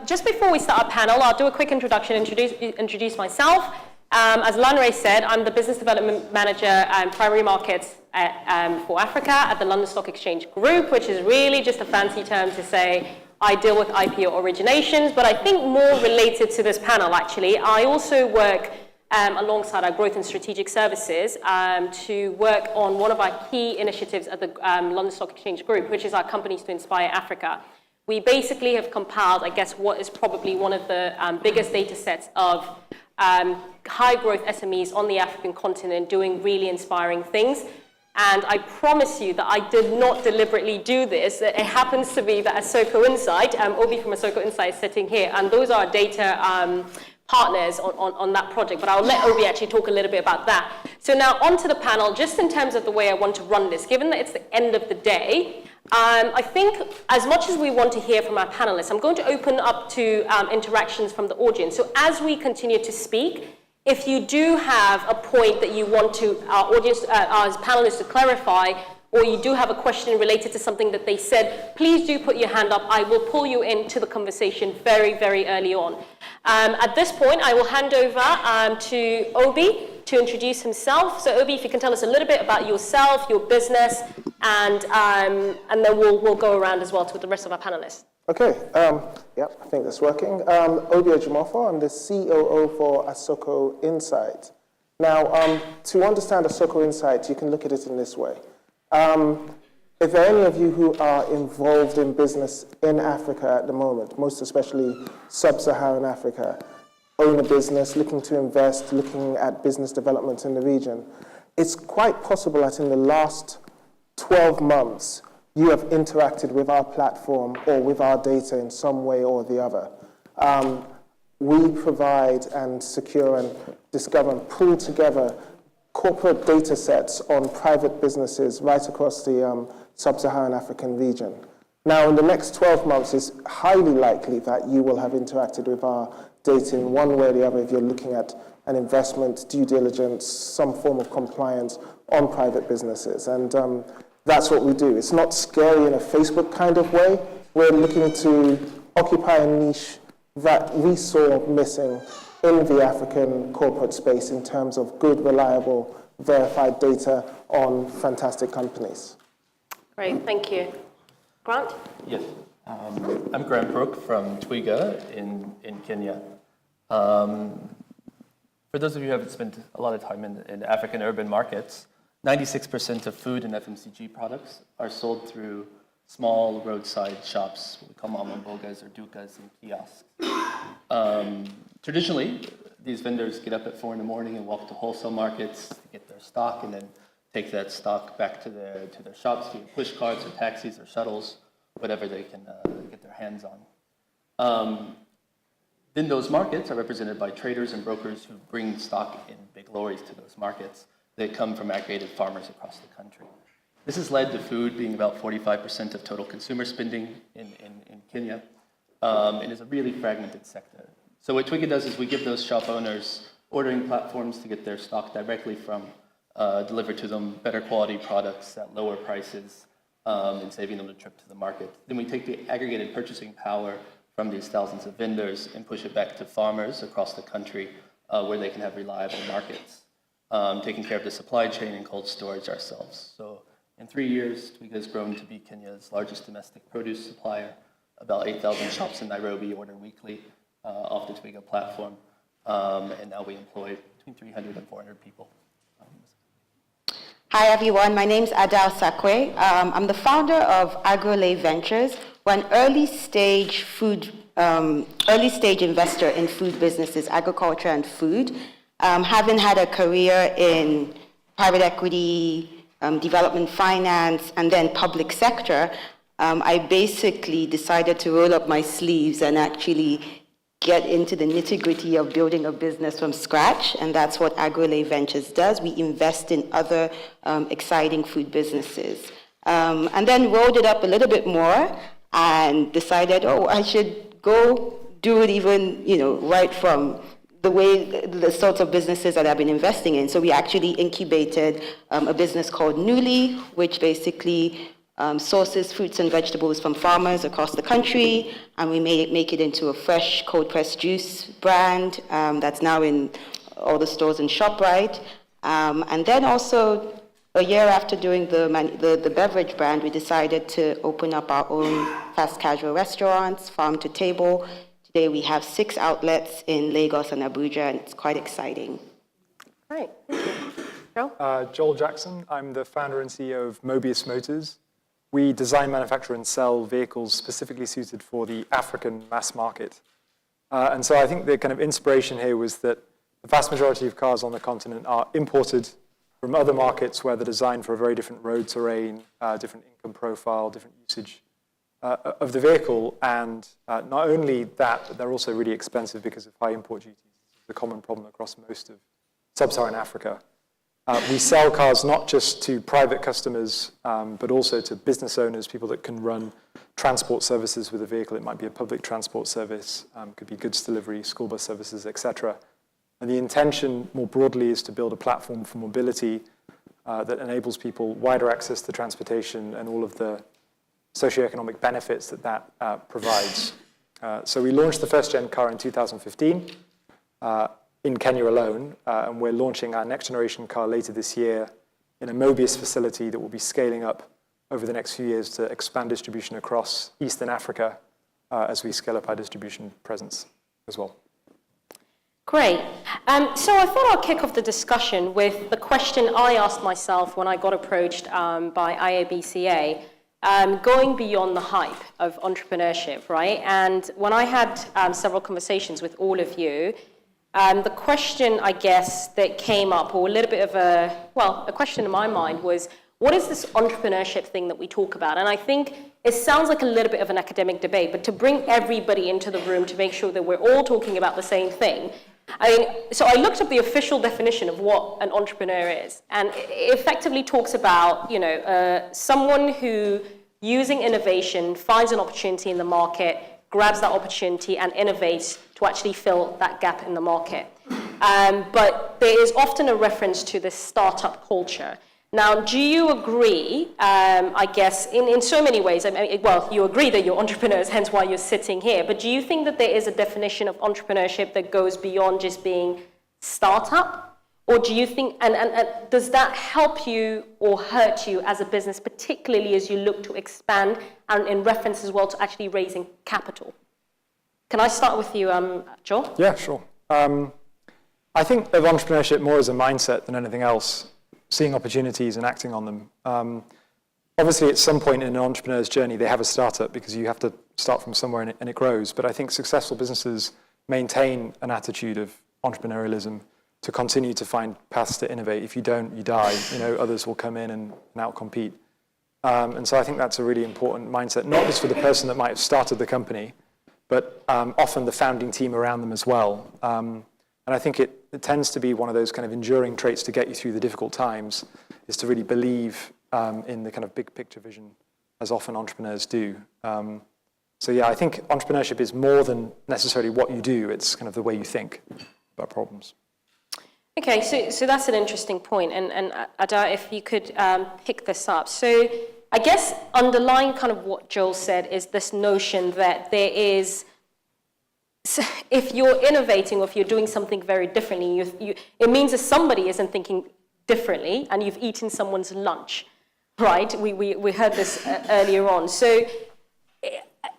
Just before we start our panel, I'll do a quick introduction, introduce myself. As Lanre said, I'm the Business Development Manager and Primary Markets for Africa at the London Stock Exchange Group, which is really just a fancy term to say I deal with IPO originations, but I think more related to this panel, actually. I also work alongside our growth and strategic services to work on one of our key initiatives at the London Stock Exchange Group, which is our Companies to Inspire Africa. We basically have compiled, I guess, what is probably one of the biggest data sets of high growth SMEs on the African continent doing really inspiring things. And I promise you that I did not deliberately do this. It happens to be that Asoko Insight, Obi from Asoko Insight is sitting here, and those are data partners on that project, but I'll let Obi actually talk a little bit about that. So now onto the panel, just in terms of the way I want to run this, given that it's the end of the day, I think as much as we want to hear from our panelists, I'm going to open up to interactions from the audience. So as we continue to speak, if you do have a point that you want to our audience, our panelists to clarify, or you do have a question related to something that they said, please do put your hand up. I will pull you into the conversation very, very early on. At this point, I will hand over to Obi to introduce himself. So Obi, if you can tell us a little bit about yourself, your business, and then we'll go around as well to the rest of our panelists. Okay, I think that's working. Obi Ejimofo, I'm the COO for Asoko Insight. Now, to understand Asoko Insight, you can look at it in this way. If there are any of you who are involved in business in Africa at the moment, most especially sub-Saharan Africa, own a business, looking to invest, looking at business development in the region, it's quite possible that in the last 12 months, you have interacted with our platform or with our data in some way or the other. We provide and secure and discover and pull together corporate data sets on private businesses right across the sub-Saharan African region. Now, in the next 12 months, it's highly likely that you will have interacted with our data in one way or the other if you're looking at an investment, due diligence, some form of compliance on private businesses. And that's what we do. It's not scary in a Facebook kind of way. We're looking to occupy a niche that we saw missing in the African corporate space in terms of good, reliable, verified data on fantastic companies. Great, thank you. Grant? Yes, I'm Grant Brooke from Twiga in Kenya. For those of you who haven't spent a lot of time in African urban markets, 96% of food and FMCG products are sold through small roadside shops. We call mama mbogas or dukas and kiosks. Traditionally, these vendors get up at 4 in the morning and walk to wholesale markets to get their stock and then take that stock back to their shops via push carts or taxis or shuttles, whatever they can get their hands on. Then those markets are represented by traders and brokers who bring stock in big lorries to those markets that come from aggregated farmers across the country. This has led to food being about 45% of total consumer spending in Kenya, and is a really fragmented sector. So what Twiga does is we give those shop owners ordering platforms to get their stock directly from, delivered to them, better quality products at lower prices, and saving them the trip to the market. Then we take the aggregated purchasing power from these thousands of vendors and push it back to farmers across the country where they can have reliable markets, taking care of the supply chain and cold storage ourselves. So in 3 years, Twiga has grown to be Kenya's largest domestic produce supplier. About 8,000 shops in Nairobi order weekly off the Twiga platform, and now we employ between 300 and 400 people. Hi everyone, my name's Osakwe. I'm the founder of Agrolay Ventures. We're an early stage investor in food businesses, agriculture and food. Having had a career in private equity, development finance, and then public sector, I basically decided to roll up my sleeves and actually get into the nitty-gritty of building a business from scratch, and that's what Agrolay Ventures does. We invest in other exciting food businesses. And then rolled it up a little bit more and decided, I should go do it even, right from the sorts of businesses that I've been investing in. So we actually incubated a business called Newly, which basically sources fruits and vegetables from farmers across the country, and we make it into a fresh cold-pressed juice brand that's now in all the stores in ShopRite. And then also, a year after doing the beverage brand, we decided to open up our own fast casual restaurants, farm to table. Today we have 6 outlets in Lagos and Abuja, and it's quite exciting. Great. Thank you. Joel? Joel Jackson. I'm the founder and CEO of Mobius Motors. We design, manufacture, and sell vehicles specifically suited for the African mass market. And so I think the kind of inspiration here was that the vast majority of cars on the continent are imported from other markets where they're designed for a very different road terrain, different income profile, different usage of the vehicle. And not only that, but they're also really expensive because of high import duties. It's a common problem across most of sub-Saharan Africa. We sell cars not just to private customers, but also to business owners, people that can run transport services with a vehicle. It might be a public transport service, could be goods delivery, school bus services, etc. And the intention more broadly is to build a platform for mobility that enables people wider access to transportation and all of the socioeconomic benefits that provides. So we launched the first-gen car in 2015. In Kenya alone, and we're launching our next generation car later this year in a Mobius facility that will be scaling up over the next few years to expand distribution across Eastern Africa as we scale up our distribution presence as well. Great. So I thought I'll kick off the discussion with the question I asked myself when I got approached by IABCA, going beyond the hype of entrepreneurship, right? And when I had several conversations with all of you, the question, I guess, that came up, or a little bit of a question in my mind was, what is this entrepreneurship thing that we talk about? And I think it sounds like a little bit of an academic debate, but to bring everybody into the room to make sure that we're all talking about the same thing. So I looked up the official definition of what an entrepreneur is, and it effectively talks about, someone who, using innovation, finds an opportunity in the market, grabs that opportunity and innovates to actually fill that gap in the market. But there is often a reference to this startup culture. Now, do you agree, I guess, in so many ways, you agree that you're entrepreneurs, hence why you're sitting here, but do you think that there is a definition of entrepreneurship that goes beyond just being startup? Or do you think, and does that help you or hurt you as a business, particularly as you look to expand and in reference as well to actually raising capital? Can I start with you, Joel? Yeah, sure. I think of entrepreneurship more as a mindset than anything else, seeing opportunities and acting on them. Obviously, at some point in an entrepreneur's journey, they have a startup because you have to start from somewhere and it grows. But I think successful businesses maintain an attitude of entrepreneurialism to continue to find paths to innovate. If you don't, you die. Others will come in and outcompete. And so I think that's a really important mindset, not just for the person that might have started the company, but often the founding team around them as well. And I think it tends to be one of those kind of enduring traits to get you through the difficult times, is to really believe in the kind of big picture vision, as often entrepreneurs do. So yeah, I think entrepreneurship is more than necessarily what you do. It's kind of the way you think about problems. Okay, so that's an interesting point, and Ada, if you could pick this up. So I guess underlying kind of what Joel said is this notion that there is, if you're innovating or if you're doing something very differently, it means that somebody isn't thinking differently and you've eaten someone's lunch, right? We heard this earlier on. So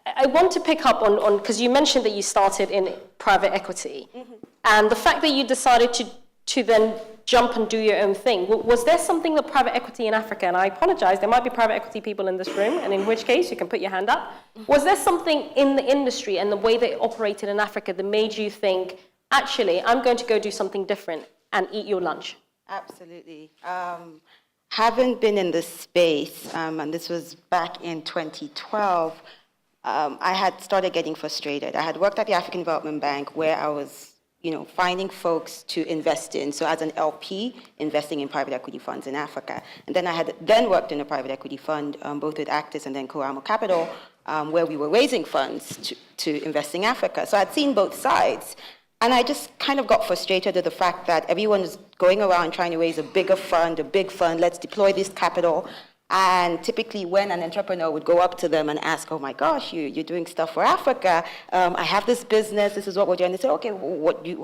I want to pick up on because you mentioned that you started in private equity, and the fact that you decided to then jump and do your own thing. Was there something that private equity in Africa, and I apologize, there might be private equity people in this room, and in which case you can put your hand up. Was there something in the industry and the way they operated in Africa that made you think, actually, I'm going to go do something different and eat your lunch? Absolutely. Having been in this space, and this was back in 2012, I had started getting frustrated. I had worked at the African Development Bank where I was finding folks to invest in. So as an LP, investing in private equity funds in Africa. And then I had worked in a private equity fund, both with Actis and then Coamo Capital, where we were raising funds to invest in Africa. So I'd seen both sides. And I just kind of got frustrated at the fact that everyone was going around trying to raise a big fund, let's deploy this capital. And typically when an entrepreneur would go up to them and ask, oh my gosh, you're doing stuff for Africa. I have this business, this is what we're doing. They say, okay,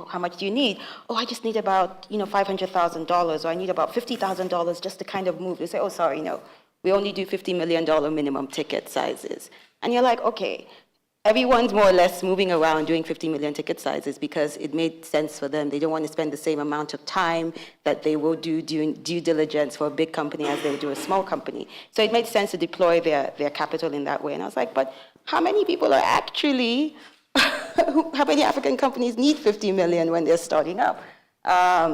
how much do you need? Oh, I just need about $500,000, or I need about $50,000 just to kind of move. They say, oh, sorry, no. We only do $50 million minimum ticket sizes. And you're like, okay, everyone's more or less moving around doing 50 million ticket sizes because it made sense for them. They don't want to spend the same amount of time that they will do doing due diligence for a big company as they would do a small company. So it made sense to deploy their capital in that way. And I was like, but how many people are actually, how many African companies need 50 million when they're starting up?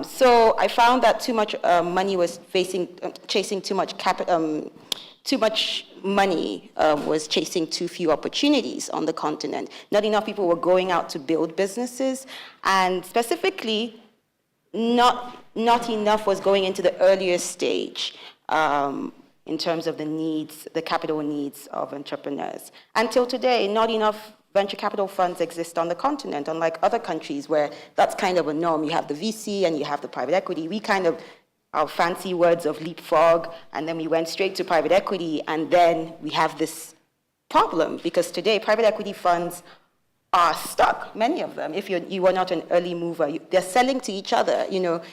So I found that too much money was chasing too much capital, too much money was chasing too few opportunities on the continent. Not enough people were going out to build businesses, and specifically, not enough was going into the earlier stage in terms of the needs, the capital needs of entrepreneurs. Until today, not enough venture capital funds exist on the continent, unlike other countries where that's kind of a norm. You have the VC and you have the private equity. We kind of, our fancy words of leapfrog, and then we went straight to private equity, and then we have this problem, because today private equity funds are stuck, many of them. If you are not an early mover, they're selling to each other.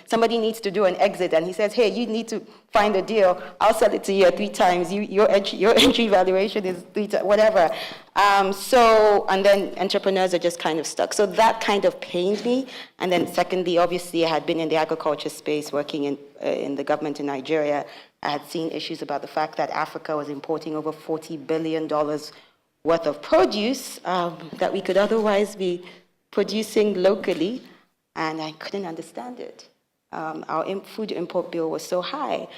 Somebody needs to do an exit, and he says, hey, you need to find a deal. I'll sell it to you at 3 times. Your entry valuation is 3 times, whatever. And then entrepreneurs are just kind of stuck. So that kind of pained me. And then secondly, obviously, I had been in the agriculture space working in the government in Nigeria. I had seen issues about the fact that Africa was importing over $40 billion worth of produce that we could otherwise be producing locally, and I couldn't understand it. Our food import bill was so high.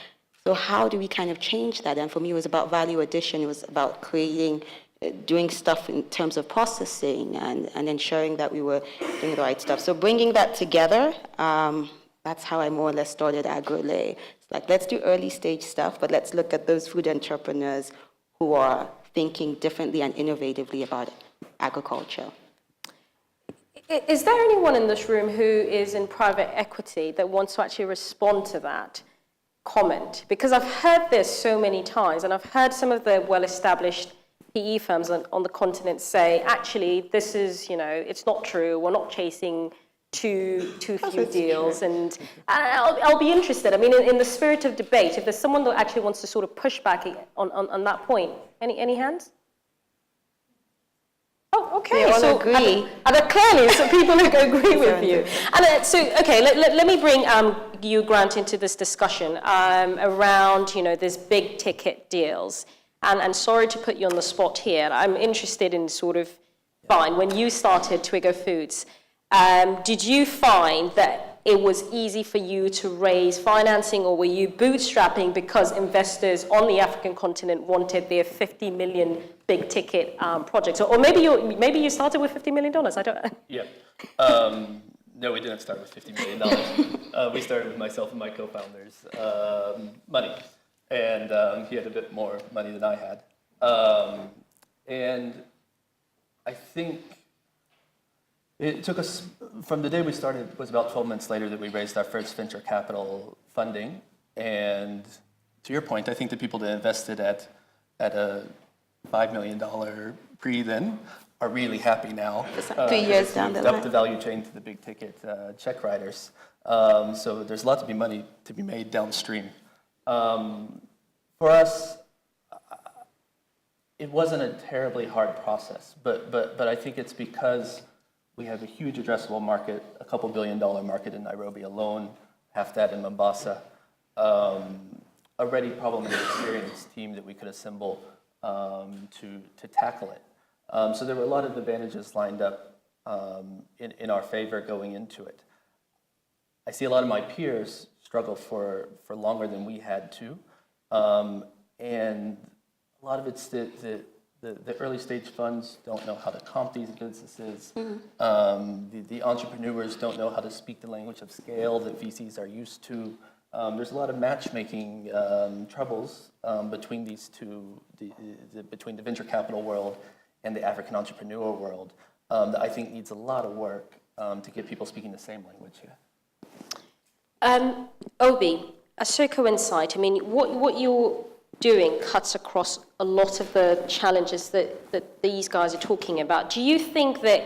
So how do we kind of change that? And for me, it was about value addition. It was about creating, doing stuff in terms of processing and ensuring that we were doing the right stuff. So bringing that together, that's how I more or less started Agrolay. It's like, let's do early stage stuff, but let's look at those food entrepreneurs who are thinking differently and innovatively about agriculture. Is there anyone in this room who is in private equity that wants to actually respond to that comment? Because I've heard this so many times, and I've heard some of the well-established PE firms on the continent say, actually, this is, it's not true. We're not chasing too few deals. And I'll be interested. I mean, in the spirit of debate, if there's someone that actually wants to sort of push back on that point, any hands? Oh, okay. They all agree. Are there clearly some people who agree with you? And okay, let me bring you, Grant, into this discussion around, these big ticket deals. And sorry to put you on the spot here. I'm interested in sort of, fine, when you started Twiga Foods, did you find that it was easy for you to raise financing, or were you bootstrapping because investors on the African continent wanted their 50 million big ticket projects? Or maybe you started with $50 million, I don't know. Yeah. No, we didn't start with $50 million. We started with myself and my co-founder's money. And he had a bit more money than I had. And I think it took us, from the day we started, it was about 12 months later that we raised our first venture capital funding. And to your point, I think the people that invested at a $5 million pre then are really happy now. 3 years down the line. Up the value chain to the big ticket check writers. So there's lots of money to be made downstream. For us, it wasn't a terribly hard process, but I think it's because we have a huge addressable market, a couple $1 billion market in Nairobi alone, half that in Mombasa, a ready problem and experienced team that we could assemble to tackle it. So there were a lot of advantages lined up in our favor going into it. I see a lot of my peers struggle for longer than we had to. And a lot of it's the early stage funds don't know how to comp these businesses. Mm-hmm. The entrepreneurs don't know how to speak the language of scale that VCs are used to. There's a lot of matchmaking troubles between these two, between the venture capital world and the African entrepreneur world that I think needs a lot of work to get people speaking the same language here. Obi, Asoko Insight, I mean, what you're doing cuts across a lot of the challenges that these guys are talking about. Do you think that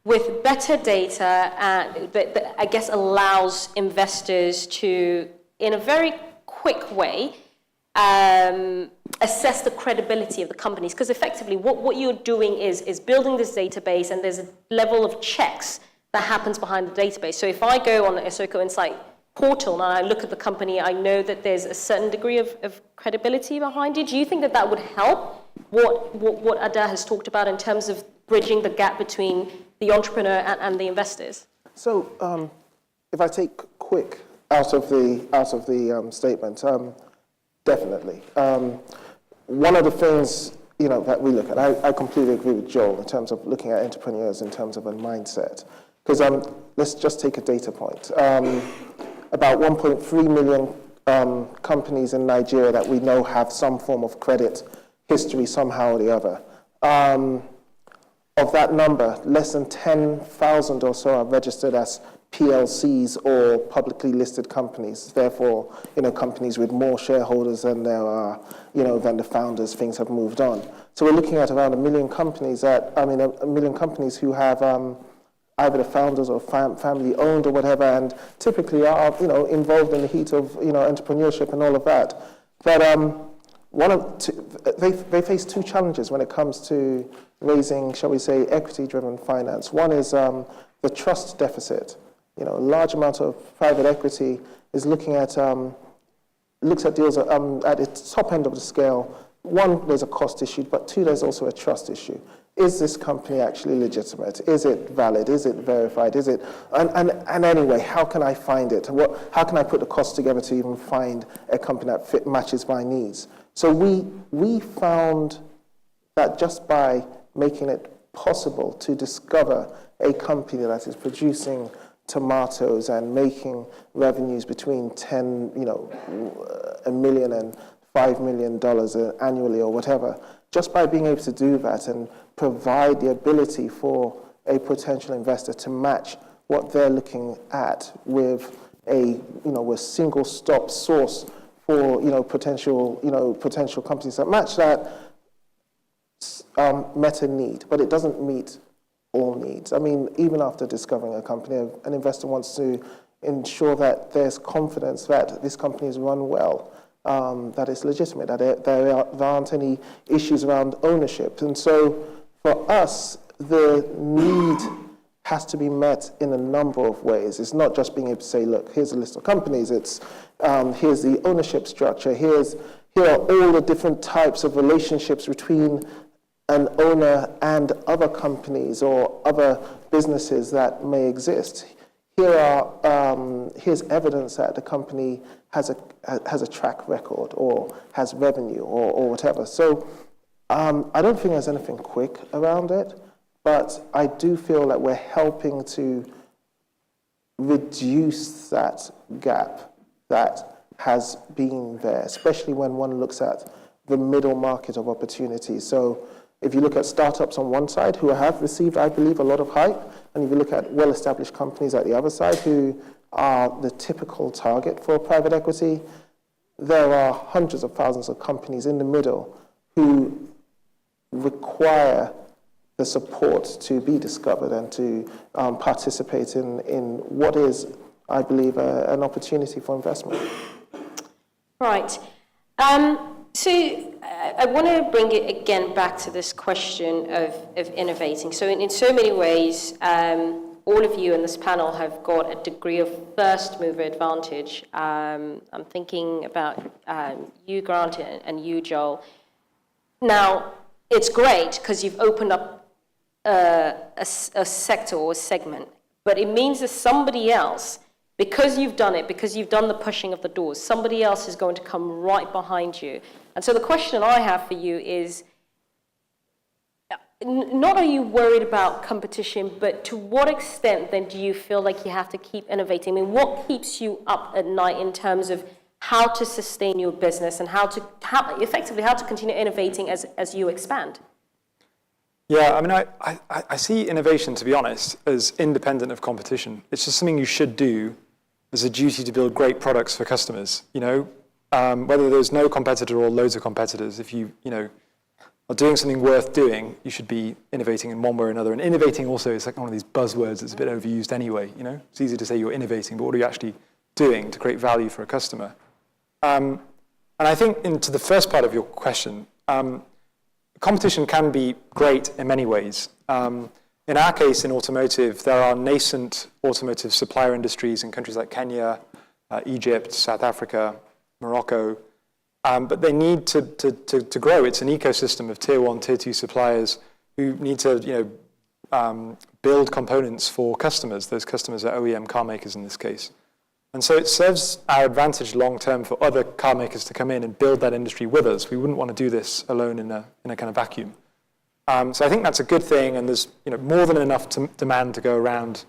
with better data, that I guess allows investors to, in a very quick way, assess the credibility of the companies? Because effectively what you're doing is building this database, and there's a level of checks that happens behind the database. So if I go on the Asoko Insight portal and I look at the company, I know that there's a certain degree of credibility behind it. Do you think that that would help what Ada has talked about in terms of bridging the gap between the entrepreneur and the investors? So if I take quick out of the statement, definitely. One of the things that we look at, I completely agree with Joel in terms of looking at entrepreneurs in terms of a mindset. Because let's just take a data point. About 1.3 million companies in Nigeria that we know have some form of credit history somehow or the other. Of that number, less than 10,000 or so are registered as PLCs or publicly listed companies. Therefore, companies with more shareholders than there are, than the founders. Things have moved on. So we're looking at around 1 million companies a million companies who have either the founders or family owned or whatever, and typically are, involved in the heat of, entrepreneurship and all of that. But they face two challenges when it comes to raising, shall we say, equity-driven finance. One is the trust deficit. A large amount of private equity is looks at deals at its top end of the scale. One, there's a cost issue, but two, there's also a trust issue. Is this company actually legitimate? Is it valid? Is it verified? Is it? And anyway, how can I find it? How can I put the cost together to even find a company that matches my needs? So we found that just by making it possible to discover a company that is producing tomatoes and making revenues between $1 million and $5 million annually or whatever, just by being able to do that and provide the ability for a potential investor to match what they're looking at with a single stop source for potential companies that match that met a need, but it doesn't meet all needs. I mean, even after discovering a company, an investor wants to ensure that there's confidence that this company is run well, that it's legitimate, that there aren't any issues around ownership. And so for us, the need has to be met in a number of ways. It's not just being able to say, look, here's a list of companies. It's here's the ownership structure. Here are all the different types of relationships between an owner and other companies or other businesses that may exist. Here's evidence that the company has a track record or has revenue or whatever. So I don't think there's anything quick around it, but I do feel that we're helping to reduce that gap that has been there, especially when one looks at the middle market of opportunities. So if you look at startups on one side who have received, I believe, a lot of hype, and if you look at well-established companies at the other side who are the typical target for private equity, there are hundreds of thousands of companies in the middle who require the support to be discovered and to participate in what is, I believe, an opportunity for investment. Right. So I want to bring it again back to this question of innovating. So in so many ways, all of you in this panel have got a degree of first mover advantage. I'm thinking about you, Grant, and you, Joel. Now, it's great because you've opened up a sector or a segment, but it means that somebody else, because you've done it, because you've done the pushing of the doors, somebody else is going to come right behind you. And so the question I have for you is, not are you worried about competition, but to what extent then do you feel like you have to keep innovating? I mean, what keeps you up at night in terms of how to sustain your business and how to continue innovating as you expand? Yeah, I mean, I see innovation, to be honest, as independent of competition. It's just something you should do as a duty to build great products for customers. whether there's no competitor or loads of competitors, if you are doing something worth doing, you should be innovating in one way or another. And innovating also is like one of these buzzwords that's a bit overused anyway. It's easy to say you're innovating, but what are you actually doing to create value for a customer? And I think into the first part of your question, competition can be great in many ways. In our case, in automotive, there are nascent automotive supplier industries in countries like Kenya, Egypt, South Africa, Morocco, but they need to grow. It's an ecosystem of tier 1, tier 2 suppliers who need to build components for customers. Those customers are OEM car makers in this case. And so it serves our advantage long term for other car makers to come in and build that industry with us. We wouldn't want to do this alone in a kind of vacuum. So I think that's a good thing, and there's more than enough demand to go around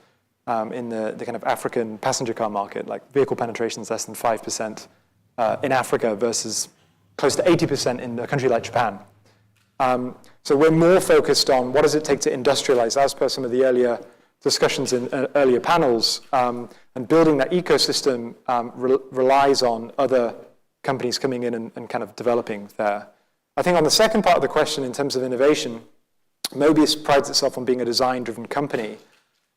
in the kind of African passenger car market. Like vehicle penetration is less than 5% in Africa versus close to 80% in a country like Japan. So we're more focused on what does it take to industrialize, as per some of the earlier discussions in earlier panels, and building that ecosystem relies on other companies coming in and kind of developing there. I think on the second part of the question, in terms of innovation, Mobius prides itself on being a design-driven company.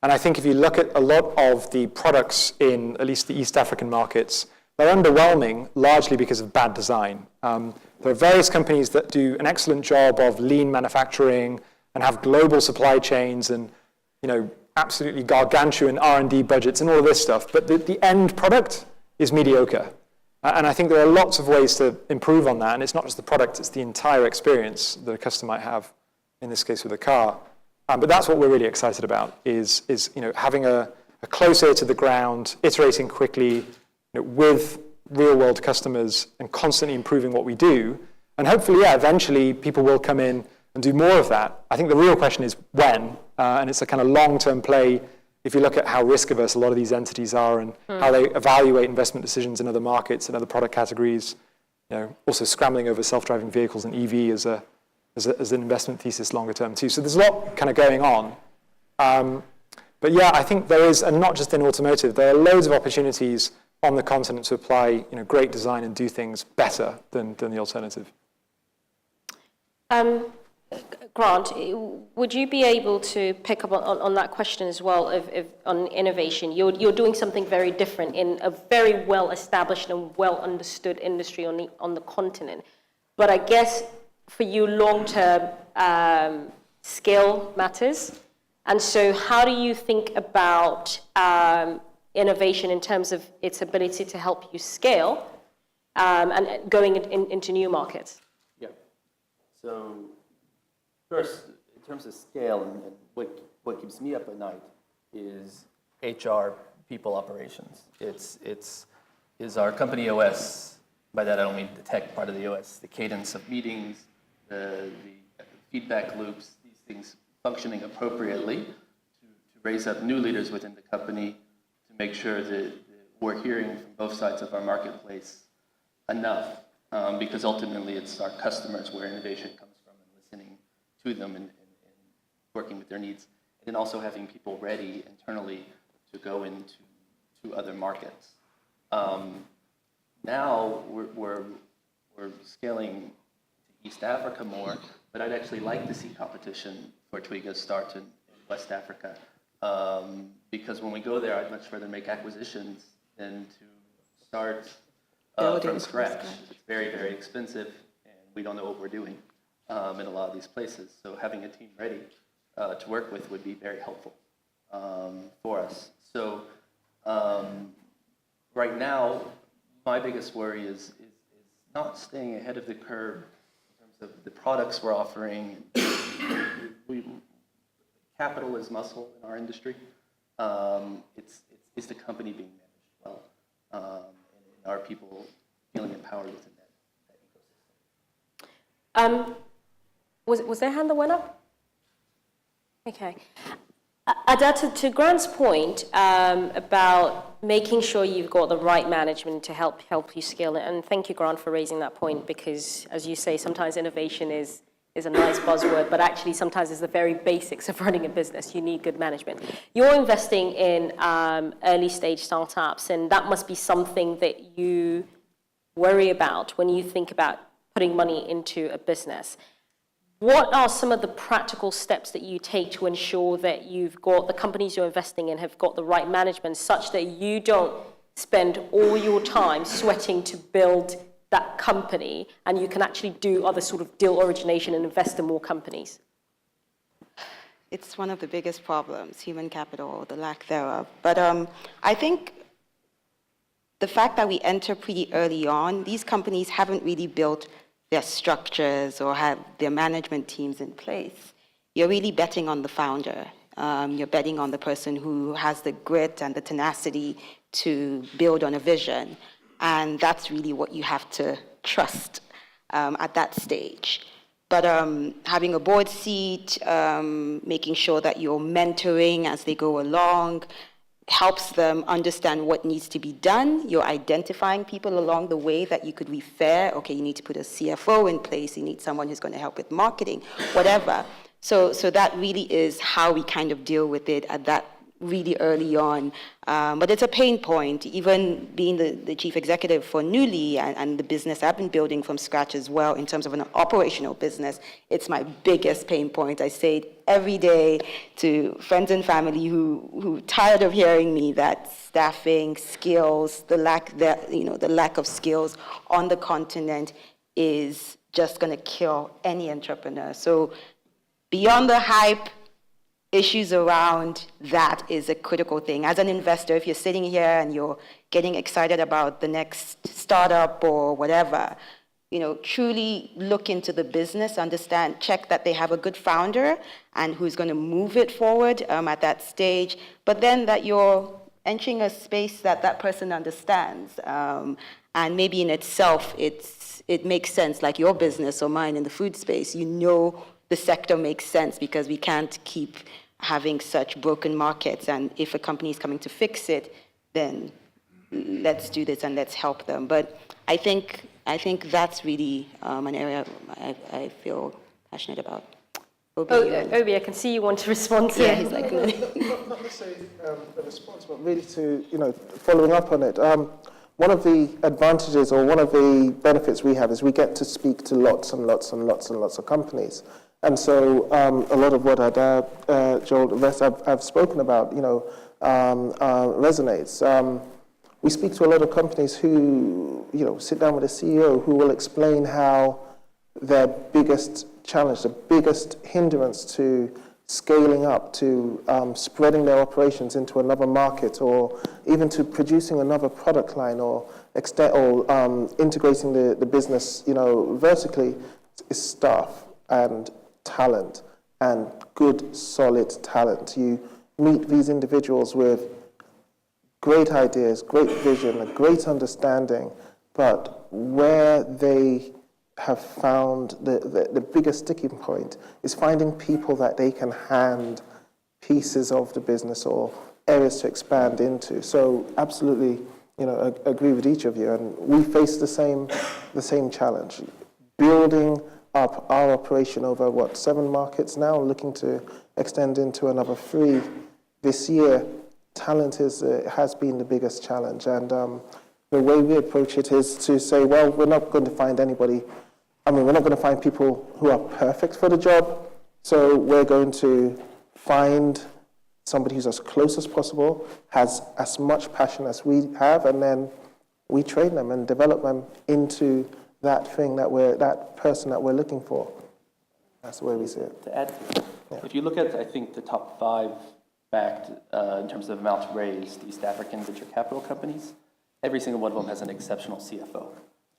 And I think if you look at a lot of the products in at least the East African markets, they're underwhelming largely because of bad design. There are various companies that do an excellent job of lean manufacturing and have global supply chains and absolutely gargantuan R&D budgets and all of this stuff, but the end product is mediocre. And I think there are lots of ways to improve on that, and it's not just the product, it's the entire experience that a customer might have, in this case with a car. But that's what we're really excited about, is having a close ear to the ground, iterating quickly with real-world customers and constantly improving what we do. And hopefully, eventually people will come in and do more of that. I think the real question is when, and it's a kind of long-term play. If you look at how risk-averse a lot of these entities are and how they evaluate investment decisions in other markets and other product categories, also scrambling over self-driving vehicles and EV as an investment thesis longer term too. So there's a lot kind of going on. But yeah, I think there is, and not just in automotive, there are loads of opportunities on the continent to apply great design and do things better than the alternative. Grant, would you be able to pick up on that question as well on innovation? You're doing something very different in a very well-established and well-understood industry on the continent. But I guess for you, long-term scale matters. And so how do you think about innovation in terms of its ability to help you scale and going into new markets? Yeah. So first, in terms of scale, and what keeps me up at night is HR, people operations. Is our company OS, by that I don't mean the tech part of the OS, the cadence of meetings, the feedback loops, these things functioning appropriately to raise up new leaders within the company, to make sure that we're hearing from both sides of our marketplace enough, because ultimately it's our customers where innovation comes from, and listening to them and working with their needs, and then also having people ready internally to go into other markets. Now we're scaling to East Africa more, but I'd actually like to see competition for Twiga start in West Africa, because when we go there, I'd much rather make acquisitions than to start from scratch. It's very, very expensive, and we don't know what we're doing in a lot of these places. So having a team ready to work with would be very helpful for us. So right now, my biggest worry is not staying ahead of the curve in terms of the products we're offering. Capital is muscle in our industry. Is the company being managed well? And are people feeling empowered within that ecosystem? Was there a hand that went up? Okay. Adata, to Grant's point about making sure you've got the right management to help you scale it, and thank you, Grant, for raising that point, because, as you say, sometimes innovation is a nice buzzword, but actually sometimes it's the very basics of running a business. You need good management. You're investing in early-stage startups, and that must be something that you worry about when you think about putting money into a business. What are some of the practical steps that you take to ensure that you've got the companies you're investing in have got the right management such that you don't spend all your time sweating to build that company and you can actually do other sort of deal origination and invest in more companies? It's one of the biggest problems, human capital, the lack thereof. But I think the fact that we enter pretty early on, these companies haven't really built their structures or have their management teams in place. You're really betting on the founder. You're betting on the person who has the grit and the tenacity to build on a vision. And that's really what you have to trust at that stage. But having a board seat, making sure that you're mentoring as they go along, helps them understand what needs to be done. You're identifying people along the way that you could refer. Okay, you need to put a CFO in place. You need someone who's going to help with marketing, whatever. So that really is how we kind of deal with it at that really early on. But it's a pain point, even being the chief executive for Newly and the business I've been building from scratch as well in terms of an operational business. It's my biggest pain point. I say it every day to friends and family who tired of hearing me that staffing, skills, the lack of skills on the continent is just going to kill any entrepreneur. So beyond the hype, issues around that is a critical thing. As an investor, if you're sitting here and you're getting excited about the next startup or whatever, truly look into the business, understand, check that they have a good founder and who's going to move it forward at that stage, but then that you're entering a space that person understands. And maybe in itself, it makes sense, like your business or mine in the food space, the sector makes sense because we can't keep having such broken markets. And if a company is coming to fix it, then let's do this and let's help them. But I think that's really an area I feel passionate about. Obi, I can see you want to respond to Yeah, it. he's like, Not necessarily a response, but really to, following up on it. One of the advantages or one of the benefits we have is we get to speak to lots and lots and lots and lots of companies. And so a lot of what Joel, the rest I've spoken about, resonates. We speak to a lot of companies who, sit down with a CEO who will explain how their biggest challenge, the biggest hindrance to scaling up, to spreading their operations into another market, or even to producing another product line, or integrating the business, vertically, is staff and talent, and good, solid talent. You meet these individuals with great ideas, great vision, a great understanding, but where they have found the biggest sticking point is finding people that they can hand pieces of the business or areas to expand into. So absolutely, agree with each of you, and we face the same challenge. Building up our operation over, 7 markets now, looking to extend into another 3 this year. Talent has been the biggest challenge, and the way we approach it is to say, well, we're not going to find anybody. We're not going to find people who are perfect for the job, so we're going to find somebody who's as close as possible, has as much passion as we have, and then we train them and develop them into that person that we're looking for. That's the way we see it. To add to it, if you look at, I think, the top 5 backed in terms of amounts raised, East African venture capital companies, every single one of them has an exceptional CFO.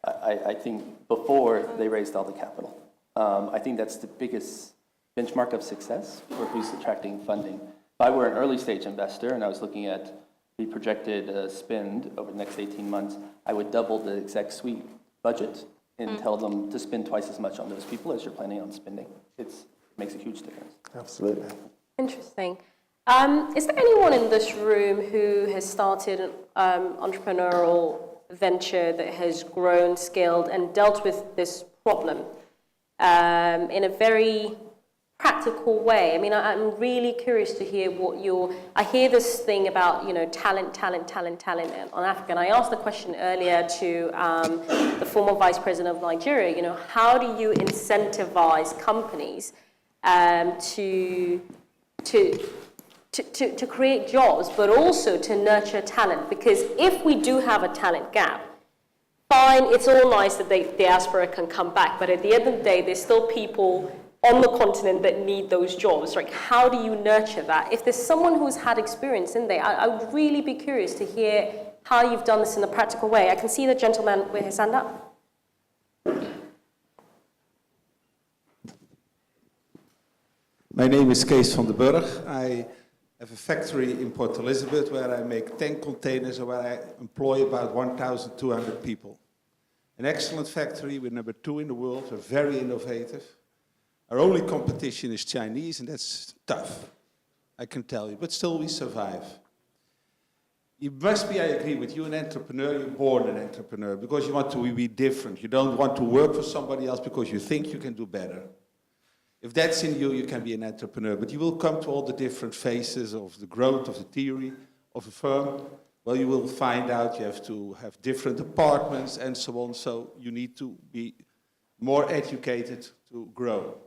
I think before they raised all the capital. I think that's the biggest benchmark of success for who's attracting funding. If I were an early stage investor and I was looking at the projected spend over the next 18 months, I would double the exec suite budget and tell them to spend twice as much on those people as you're planning on spending. It makes a huge difference. Absolutely. Interesting. Is there anyone in this room who has started an entrepreneurial venture that has grown, scaled, and dealt with this problem in a very practical way? I mean, I'm really curious to hear I hear this thing about, talent on Africa. And I asked the question earlier to the former vice president of Nigeria, how do you incentivize companies to create jobs, but also to nurture talent? Because if we do have a talent gap, fine, it's all nice that the diaspora can come back, but at the end of the day, there's still people on the continent that need those jobs. Like, how do you nurture that? If there's someone who's had experience in there, I would really be curious to hear how you've done this in a practical way. I can see the gentleman with his hand up. My name is Kees van den Burg. I have a factory in Port Elizabeth where I make tank containers and where I employ about 1,200 people. An excellent factory. We're number 2 in the world. We're very innovative. Our only competition is Chinese, and that's tough, I can tell you, but still we survive. You must be, I agree with you, an entrepreneur. You're born an entrepreneur because you want to be different. You don't want to work for somebody else because you think you can do better. If that's in you, you can be an entrepreneur, but you will come to all the different phases of the growth of the theory of a firm. Well, you will find out you have to have different departments and so on, so you need to be more educated to grow.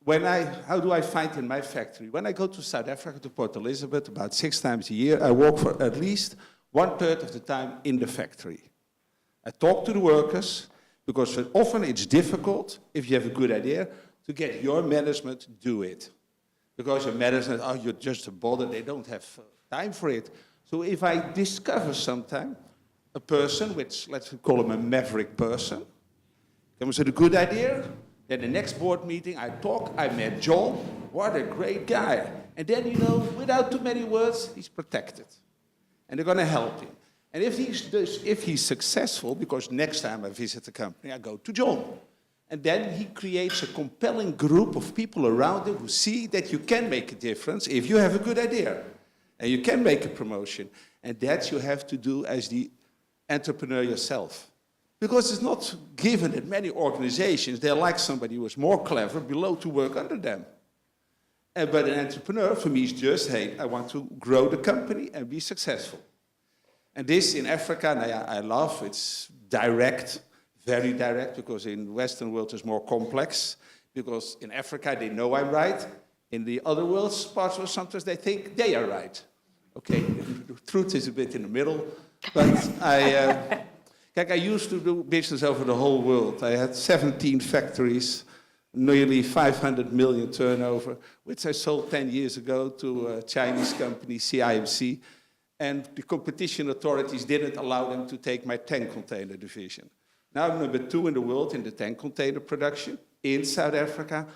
How do I find in my factory? When I go to South Africa, to Port Elizabeth, about 6 times a year, I work for at least 1/3 of the time in the factory. I talk to the workers, because often it's difficult, if you have a good idea, to get your management to do it. Because your management, you're just a bother, they don't have time for it. So if I discover sometime a person, which let's call him a maverick person, comes with a good idea, then the next board meeting, I met John, what a great guy. And then, without too many words, he's protected. And they're going to help him. And if he's successful, because next time I visit the company, I go to John. And then he creates a compelling group of people around him who see that you can make a difference if you have a good idea. And you can make a promotion. And that you have to do as the entrepreneur yourself. Because it's not given that many organizations, they like somebody who is more clever below to work under them. But an entrepreneur, for me, is just, hey, I want to grow the company and be successful. And this in Africa, and I love, it's direct, very direct, because in the Western world it's more complex. Because in Africa they know I'm right. In the other world's parts of sometimes they think they are right. Okay, the truth is a bit in the middle. But I used to do business over the whole world. I had 17 factories, nearly 500 million turnover, which I sold 10 years ago to a Chinese company, CIMC. And the competition authorities didn't allow them to take my tank container division. Now I'm number 2 in the world in the tank container production in South Africa,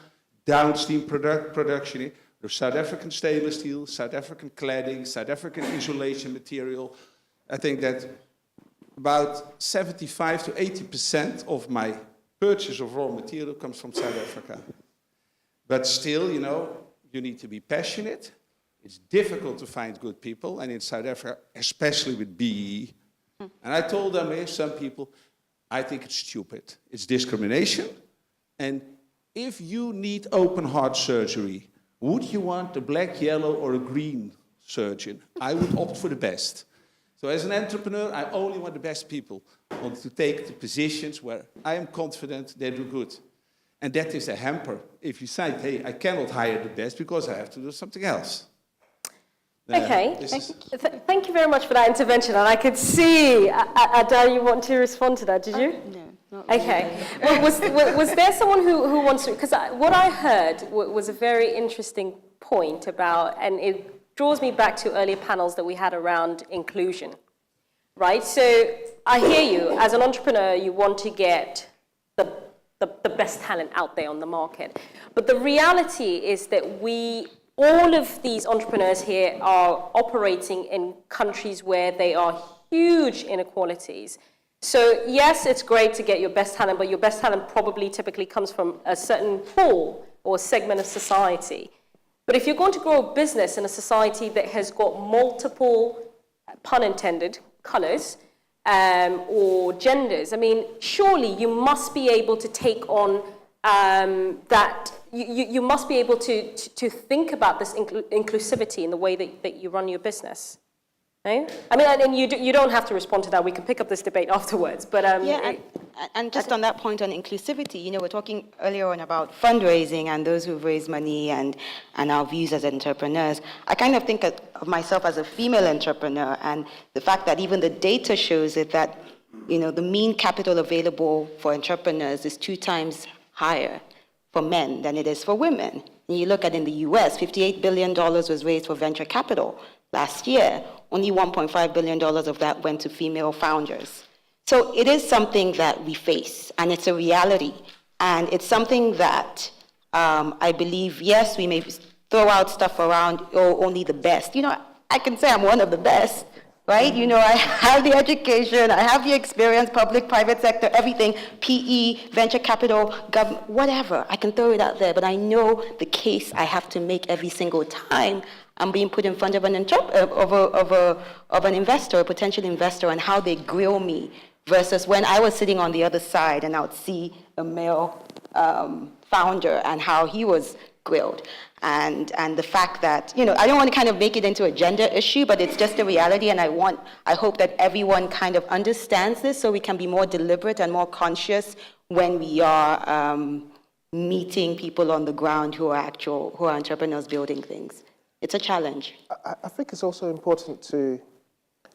downstream production. There's South African stainless steel, South African cladding, South African insulation material. I think that about 75 to 80% of my purchase of raw material comes from South Africa. But still, you need to be passionate. It's difficult to find good people, and in South Africa, especially with BE. And I told them, some people, I think it's stupid. It's discrimination. And if you need open heart surgery, would you want a black, yellow, or a green surgeon? I would opt for the best. So as an entrepreneur, I only want the best people. I want to take the positions where I am confident they do good. And that is a hamper. If you say, hey, I cannot hire the best because I have to do something else. Okay, thank you very much for that intervention. And I could see, Adele, you want to respond to that, did you? No, not really. Okay. Well, was there someone who wants to, because what I heard was a very interesting point about, and it draws me back to earlier panels that we had around inclusion, right? So I hear you, as an entrepreneur, you want to get the best talent out there on the market. But the reality is that all of these entrepreneurs here are operating in countries where there are huge inequalities. So yes, it's great to get your best talent, but your best talent probably typically comes from a certain pool or segment of society. But if you're going to grow a business in a society that has got multiple, pun intended, colors or genders, I mean, surely you must be able to take on that you must be able to think about this inclusivity in the way that you run your business. Right? I mean, and you don't have to respond to that. We can pick up this debate afterwards. But and just on that point on inclusivity, we're talking earlier on about fundraising and those who've raised money and our views as entrepreneurs. I kind of think of myself as a female entrepreneur, and the fact that even the data shows it that the mean capital available for entrepreneurs is 2 times higher for men than it is for women. And you look at in the US, $58 billion was raised for venture capital last year. Only $1.5 billion of that went to female founders. So it is something that we face, and it's a reality. And it's something that I believe, yes, we may throw out stuff around, only the best. I can say I'm one of the best, right? I have the education, I have the experience, public, private sector, everything, PE, venture capital, government, whatever. I can throw it out there, but I know the case I have to make every single time I'm being put in front of an investor, a potential investor, and how they grill me versus when I was sitting on the other side and I would see a male founder and how he was grilled. And the fact that, I don't want to kind of make it into a gender issue, but it's just a reality, and I hope that everyone kind of understands this so we can be more deliberate and more conscious when we are meeting people on the ground who are entrepreneurs building things. It's a challenge. I think it's also important to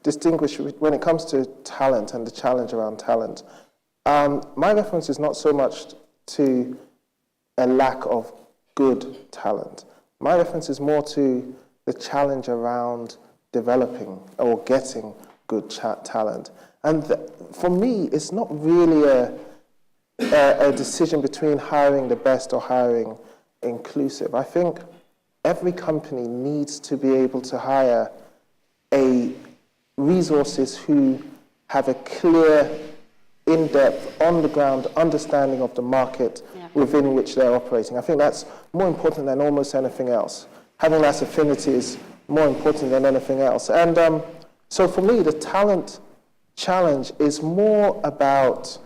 distinguish when it comes to talent and the challenge around talent. My reference is not so much to a lack of good talent. My reference is more to the challenge around developing or getting good talent. And for me, it's not really a decision between hiring the best or hiring inclusive. I think every company needs to be able to hire resources who have a clear, in-depth, on-the-ground understanding of the market within which they're operating. I think that's more important than almost anything else. Having that affinity is more important than anything else. And so for me, the talent challenge is more about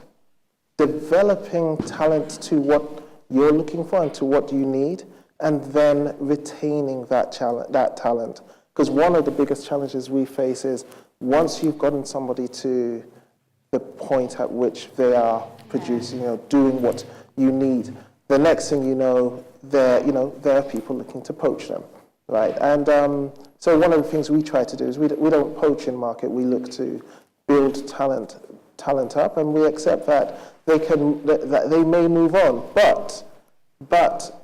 developing talent to what you're looking for and to what you need, and then retaining that talent. Because one of the biggest challenges we face is once you've gotten somebody to the point at which they are producing, doing what you need, the next thing you know, there are people looking to poach them, right? And so one of the things we try to do is we don't poach in market. We look to build talent up, and we accept that they may move on, but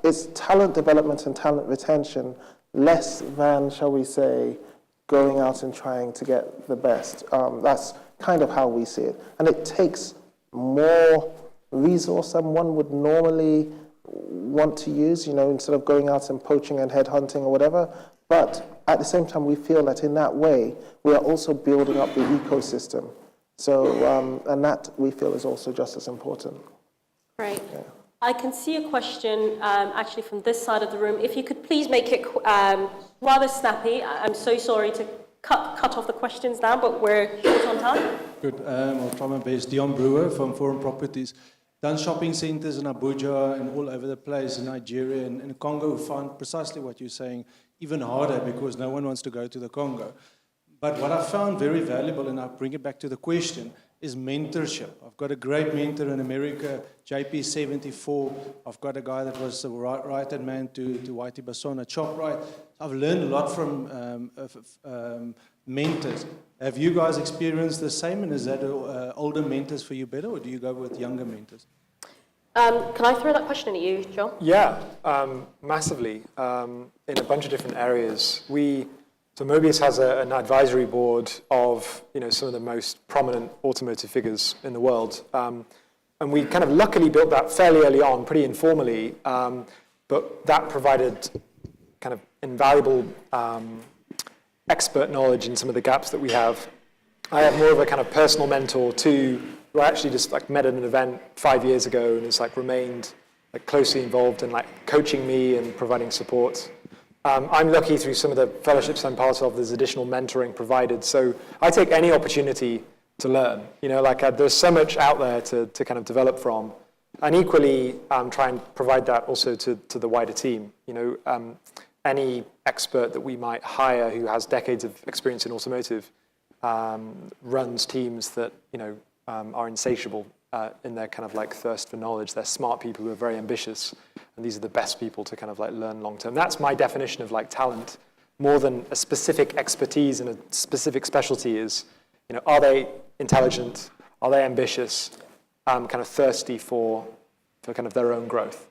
it's talent development and talent retention less than, shall we say, going out and trying to get the best. That's kind of how we see it. And it takes more resource than one would normally want to use, instead of going out and poaching and headhunting or whatever. But at the same time, we feel that in that way, we are also building up the ecosystem. So, and that we feel is also just as important. Great. Yeah. I can see a question actually from this side of the room. If you could please make it rather snappy. I'm so sorry to cut off the questions now, but we're short on time. Good. I'll try my best. Dion Brewer from Forum Properties. Done shopping centers in Abuja and all over the place in Nigeria and in Congo. Found precisely what you're saying even harder because no one wants to go to the Congo. But what I found very valuable, and I'll bring it back to the question, is mentorship. I've got a great mentor in America, JP74. I've got a guy that was the right-hand man to Whitey Basson at ShopRite. I've learned a lot from mentors. Have you guys experienced the same, and is that older mentors for you better, or do you go with younger mentors? Can I throw that question at you, John? Yeah, massively, in a bunch of different areas. So Mobius has an advisory board of some of the most prominent automotive figures in the world. And we kind of luckily built that fairly early on, pretty informally, but that provided kind of invaluable expert knowledge in some of the gaps that we have. I have more of a kind of personal mentor too, who I actually just met at an event 5 years ago and has remained closely involved in coaching me and providing support. I'm lucky through some of the fellowships I'm part of, there's additional mentoring provided. So I take any opportunity to learn. There's so much out there to kind of develop from. And equally, try and provide that also to the wider team. Any expert that we might hire who has decades of experience in automotive runs teams that are insatiable in their kind of like thirst for knowledge. They're smart people who are very ambitious, and these are the best people to kind of like learn long term. That's my definition of like talent, more than a specific expertise and a specific specialty. Is are they intelligent? Are they ambitious? Kind of thirsty for kind of their own growth.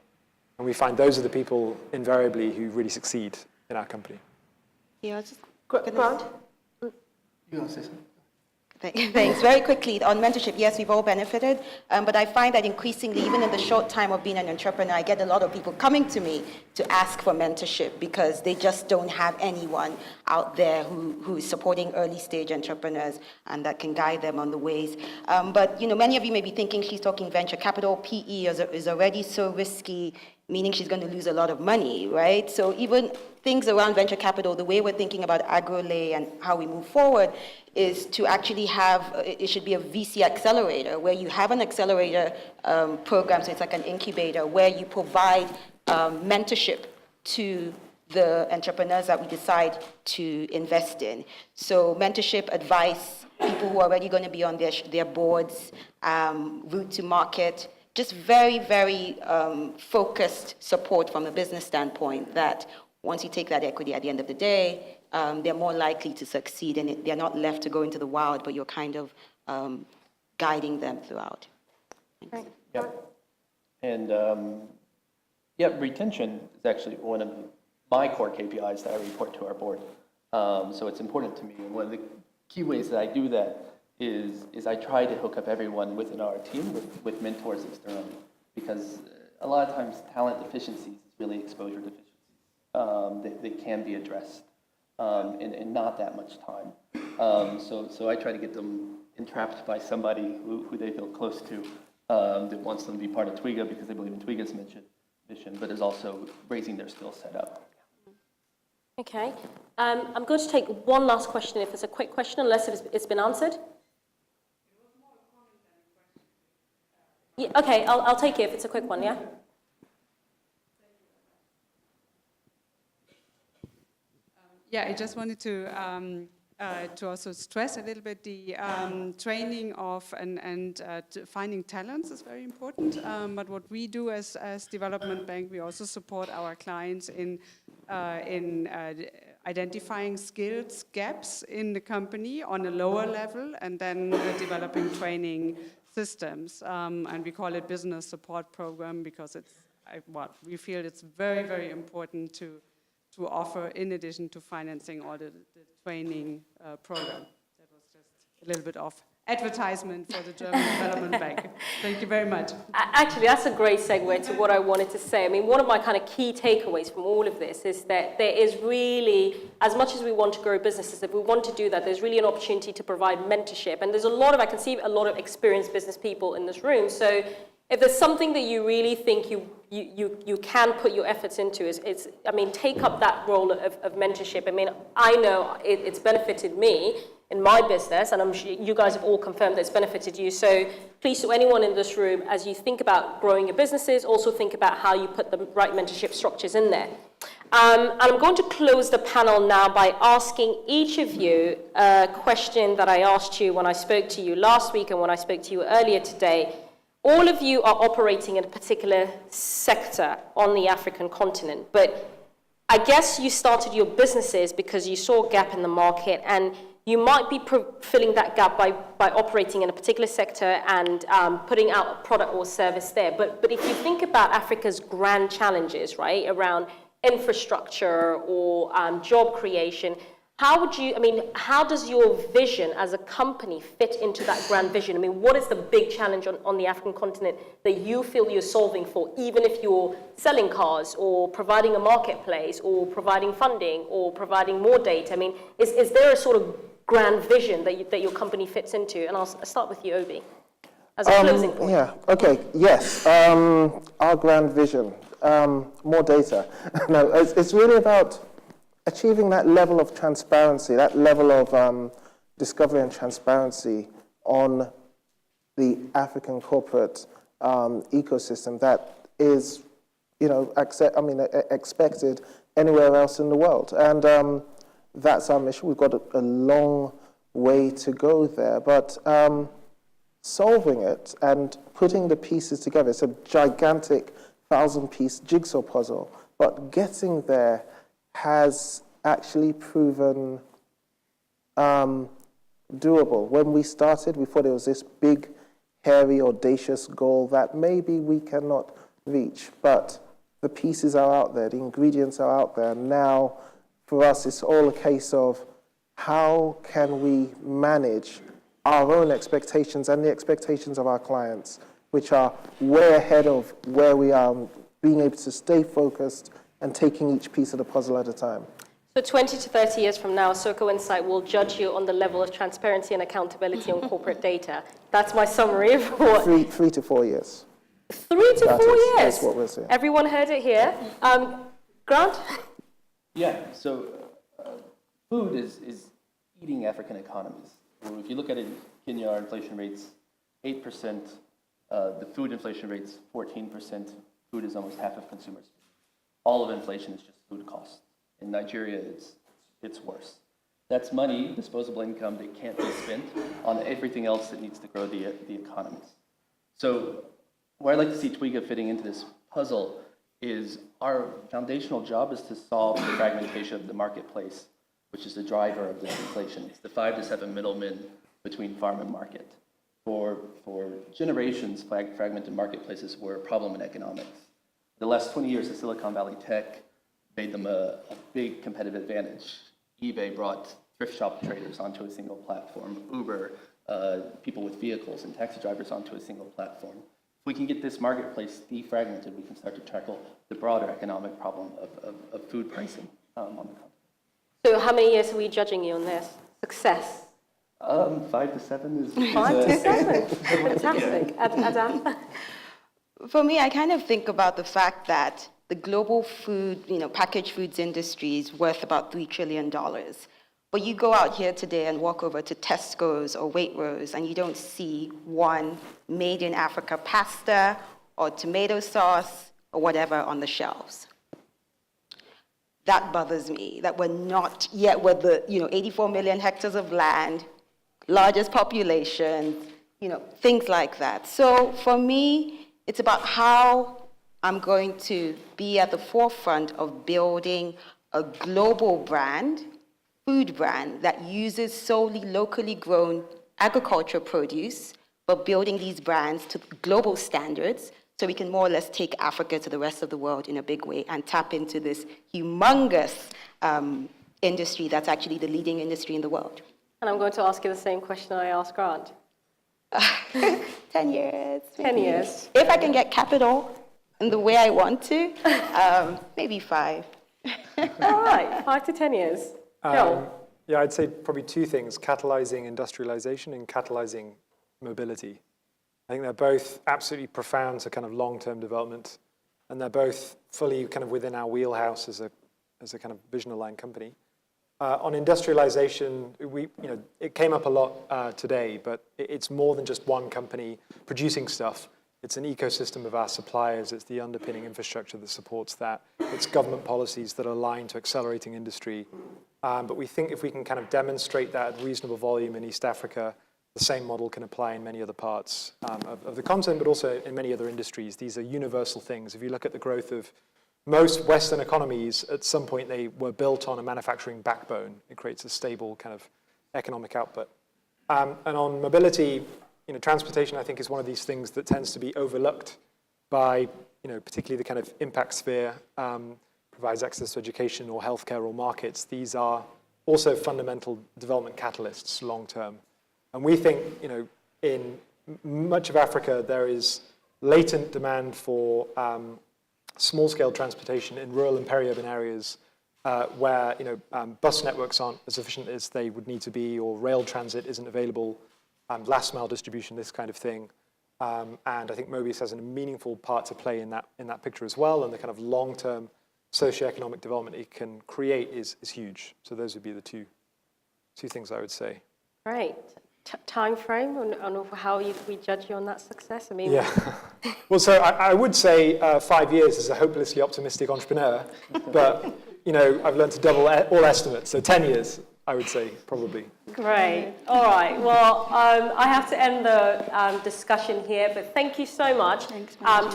And we find those are the people invariably who really succeed in our company. Yeah, just Grant? You want to say something? Thanks. Very quickly, on mentorship, yes, we've all benefited, but I find that increasingly, even in the short time of being an entrepreneur, I get a lot of people coming to me to ask for mentorship because they just don't have anyone out there who is supporting early stage entrepreneurs and that can guide them on the ways. But many of you may be thinking she's talking venture capital. PE is already so risky, meaning she's going to lose a lot of money, right? So even things around venture capital, the way we're thinking about Agrolay and how we move forward is to actually have, it should be a VC accelerator where you have an accelerator program, so it's like an incubator where you provide mentorship to the entrepreneurs that we decide to invest in. So mentorship, advice, people who are already going to be on their boards, route to market, just very, very focused support from a business standpoint that once you take that equity at the end of the day, they're more likely to succeed and they're not left to go into the wild, but you're kind of guiding them throughout. Thanks. Yeah. And retention is actually one of my core KPIs that I report to our board. So it's important to me. And one of the key ways that I do that is I try to hook up everyone within our team with mentors externally, because a lot of times talent deficiencies is really exposure deficiencies that can be addressed in not that much time. So I try to get them entrapped by somebody who they feel close to that wants them to be part of Twiga because they believe in Twiga's mission, but is also raising their skill set up. Okay. I'm going to take one last question, if it's a quick question, unless it's been answered. Yeah, okay, I'll take it if it's a quick one, yeah? Yeah, I just wanted to also stress a little bit the training of and finding talents is very important. But what we do as development bank, we also support our clients in identifying skills gaps in the company on a lower level, and then developing training systems. And we call it business support program because we feel it's very, very important to offer in addition to financing all the training program. That was just a little bit of advertisement for the German Development Bank. Thank you very much. Actually, that's a great segue to what I wanted to say. I mean, one of my kind of key takeaways from all of this is that there is really, as much as we want to grow businesses, if we want to do that, there's really an opportunity to provide mentorship. And there's I can see a lot of experienced business people in this room. So if there's something that you really think you can put your efforts into, take up that role of mentorship. I mean, I know it's benefited me in my business, and I'm sure you guys have all confirmed that it's benefited you. So please, to anyone in this room, as you think about growing your businesses, also think about how you put the right mentorship structures in there. And I'm going to close the panel now by asking each of you a question that I asked you when I spoke to you last week and when I spoke to you earlier today. All of you are operating in a particular sector on the African continent, but I guess you started your businesses because you saw a gap in the market, and you might be filling that gap by operating in a particular sector and putting out a product or service there. But if you think about Africa's grand challenges, right, around infrastructure or job creation, how does your vision as a company fit into that grand vision? I mean, what is the big challenge on the African continent that you feel you're solving for, even if you're selling cars or providing a marketplace or providing funding or providing more data? I mean, is there a sort of grand vision that your company fits into? And I'll start with you, Obi, as a closing point. Yeah, okay, yes. Our grand vision, more data. No, it's really about achieving that level of transparency, that level of discovery and transparency on the African corporate ecosystem that is, expected anywhere else in the world. And that's our mission. We've got a long way to go there, but solving it and putting the pieces together, it's a gigantic 1,000-piece jigsaw puzzle, but getting there has actually proven doable. When we started, we thought it was this big, hairy, audacious goal that maybe we cannot reach, but the pieces are out there, the ingredients are out there. Now, for us, it's all a case of how can we manage our own expectations and the expectations of our clients, which are way ahead of where we are, being able to stay focused and taking each piece of the puzzle at a time. So 20 to 30 years from now, Asoko Insight will judge you on the level of transparency and accountability on corporate data. That's my summary of what... 3 to 4 years. 3 to 4 years? That's what we're saying. Everyone heard it here. Grant? Yeah, so food is eating African economies. So if you look at it, Kenya, our inflation rate's 8%. The food inflation rate's 14%. Food is almost half of consumers. All of inflation is just food costs. In Nigeria, it's worse. That's money, disposable income, that can't be spent on everything else that needs to grow the economies. So where I'd like to see Twiga fitting into this puzzle is our foundational job is to solve the fragmentation of the marketplace, which is the driver of this inflation. It's the 5 to 7 middlemen between farm and market. For generations, fragmented marketplaces were a problem in economics. The last 20 years of Silicon Valley tech made them a big competitive advantage. eBay brought thrift shop traders onto a single platform. Uber, people with vehicles and taxi drivers onto a single platform. If we can get this marketplace defragmented, we can start to tackle the broader economic problem of food pricing on the continent. So how many years are we judging you on this? Success? 5 to 7 is... 5 to 7. Fantastic. Adam? For me, I kind of think about the fact that the global food, packaged foods industry is worth about $3 trillion. But you go out here today and walk over to Tesco's or Waitrose and you don't see one made in Africa pasta or tomato sauce or whatever on the shelves. That bothers me, that we're not yet with the 84 million hectares of land, largest population, things like that. So for me, it's about how I'm going to be at the forefront of building a global brand, food brand, that uses solely locally grown agricultural produce, but building these brands to global standards so we can more or less take Africa to the rest of the world in a big way and tap into this humongous industry that's actually the leading industry in the world. And I'm going to ask you the same question I asked Grant. 10 years. 10 years. If I can get capital in the way I want to, maybe 5. All right, 5 to 10 years. Joel? Yeah, I'd say probably 2 things, catalyzing industrialization and catalyzing mobility. I think they're both absolutely profound to kind of long-term development, and they're both fully kind of within our wheelhouse as a kind of vision-aligned company. On industrialization, it came up a lot today, but it's more than just one company producing stuff. It's an ecosystem of our suppliers. It's the underpinning infrastructure that supports that. It's government policies that are aligned to accelerating industry. But we think if we can kind of demonstrate that at reasonable volume in East Africa, the same model can apply in many other parts of the continent, but also in many other industries. These are universal things. If you look at the growth of most Western economies, at some point they were built on a manufacturing backbone. It creates a stable kind of economic output. And on mobility, transportation, I think, is one of these things that tends to be overlooked by, particularly the kind of impact sphere, provides access to education or healthcare or markets. These are also fundamental development catalysts long term. And we think, in much of Africa, there is latent demand for small-scale transportation in rural and peri-urban areas where, bus networks aren't as efficient as they would need to be, or rail transit isn't available, last-mile distribution, this kind of thing. And I think Mobius has a meaningful part to play in that picture as well, and the kind of long-term socioeconomic development it can create is huge. So those would be the two things I would say. Right. Time frame on how we judge you on that success? I mean, yeah. Well, so I would say 5 years as a hopelessly optimistic entrepreneur, but I've learned to double all estimates, so 10 years, I would say, probably. Great. All right. Well, I have to end the discussion here, but thank you so much to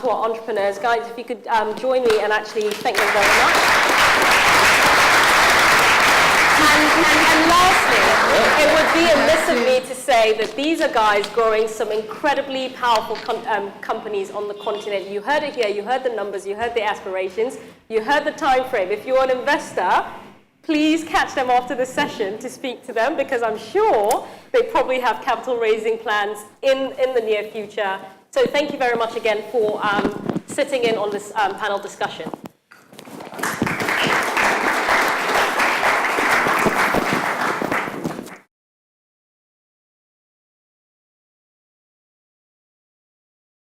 our entrepreneurs. Guys, if you could join me and actually thank them very much. And lastly, it would be amiss of me to say that these are guys growing some incredibly powerful companies on the continent. You heard it here, you heard the numbers, you heard the aspirations, you heard the time frame. If you're an investor, please catch them after the session to speak to them, because I'm sure they probably have capital raising plans in the near future. So thank you very much again for sitting in on this panel discussion.